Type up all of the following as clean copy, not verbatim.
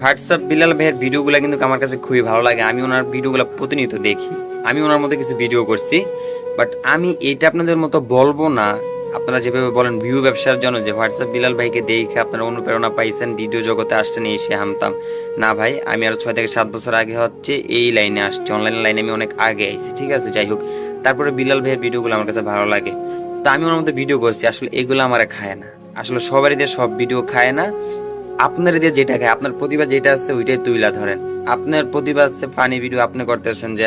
WhatsApp Bilal ভাইয়ের ভিডিওগুলো কিন্তু আমার কাছে খুবই ভালো লাগে। আমি ওনার ভিডিওগুলো প্রতিনিয়ত দেখি। আমি ওনার মধ্যে কিছু ভিডিও করছি, বাট আমি এইটা আপনাদের মতো বলবো না। আপনারা যেভাবে বলেন ভিউ ব্যবসার জন্য যে হোয়াটসঅ্যাপ বিলাল ভাইকে দেখে আপনারা অনুপ্রেরণা পাইছেন, ভিডিও জগতে আসছেন এসে হামতাম না ভাই। আমি আরো 6 থেকে 7 বছর আগে হচ্ছে এই লাইনে আসছি, অনলাইন লাইনে আমি অনেক আগে আইছি, ঠিক আছে। যাই হোক, তারপরে বিলাল ভাইয়ের ভিডিওগুলো আমার কাছে ভালো লাগে, তো আমি ওনার মধ্যে ভিডিও করছি। আসলে এগুলো আমার খায় না, আসলে সবারই দিয়ে সব ভিডিও খায় না। আপনার দিয়ে যেটা খায়, আপনার প্রতিভা যেটা আছে ওইটাই তুইলা ধরেন। আপনার প্রতিভা আছে ফানি ভিডিও আপনি করতেছেন, যে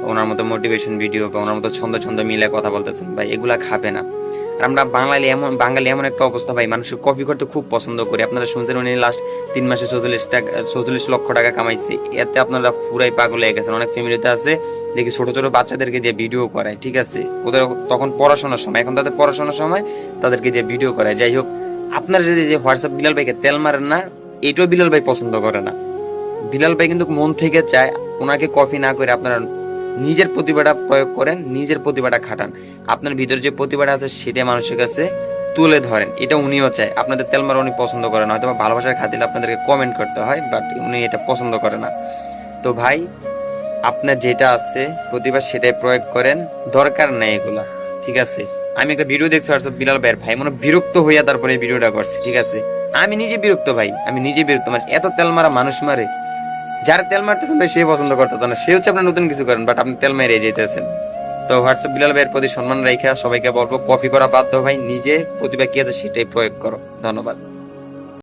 ওনার মতো মোটিভেশন ভিডিও বা ওনার মতো ছন্দ ছন্দ মিলে কথা বলতেছেন, ভাই এগুলা খাবে না। আর আমরা বাঙালি এমন একটা অবস্থা ভাই, মানুষের কপি করতে খুব পছন্দ করি। আপনারা শুনছেন উনি লাস্ট 3 মাসে 44 লক্ষ টাকা কামাইছে, এতে আপনারা পুরাই পাগল হয়ে গেছেন। অনেক ফ্যামিলিতে আছে দেখি ছোট ছোট বাচ্চাদেরকে দিয়ে ভিডিও করায়, ঠিক আছে, ওদের তখন পড়াশোনার সময়, এখন তাদের পড়াশোনার সময় তাদেরকে দিয়ে ভিডিও করায়। যাই হোক, আপনারা যদি যে হোয়াটসঅ্যাপ বিলাল ভাইকে তেল মারেন না, এটাও বিলাল ভাই পছন্দ করে না। বিলাল ভাই কিন্তু মন থেকে চায় ওনাকে কপি না করে আপনারা নিজের প্রতিভাটা প্রয়োগ করেন, নিজের প্রতিভাটা খাটান। আপনার ভিতরে যে প্রতিভাটা আছে সেটা মানুষের কাছে তুলে ধরেন, এটা উনিও চায়। আপনাদের তেল মারা উনি পছন্দ করে না, হয়তো ভালোবাসার খাতিরে আপনাদেরকে কমেন্ট করতে হয়, বাট উনি এটা পছন্দ করে না। তো ভাই, আপনার যেটা আছে প্রতিভা সেটাই প্রয়োগ করেন, দরকার নেই এগুলা, ঠিক আছে। আমি একটা ভিডিও দেখছি হোয়াটসঅ্যাপ বিলাল ভাইয়ের, ভাই মনে বিরক্ত হইয়া তারপরে এই ভিডিওটা করছি, ঠিক আছে। আমি নিজে বিরক্ত ভাই, আমি নিজে বিরক্ত, মানে এত তেল মারা মানুষ মারে। যারা তেল মারতেছেন ভাই সে পছন্দ করতে না, সে হচ্ছে আপনার নতুন কিছু করেন, বাট আপনি তেল মেরে যেতেছেন। তো হোয়াটসঅ্যাপ বিলাল ভাইয়ের প্রতি সম্মান রেখে সবাইকে বলবো কপি করা বাদ দাও ভাই, নিজে প্রতিভা কি আছে সেটাই প্রয়োগ করো। ধন্যবাদ।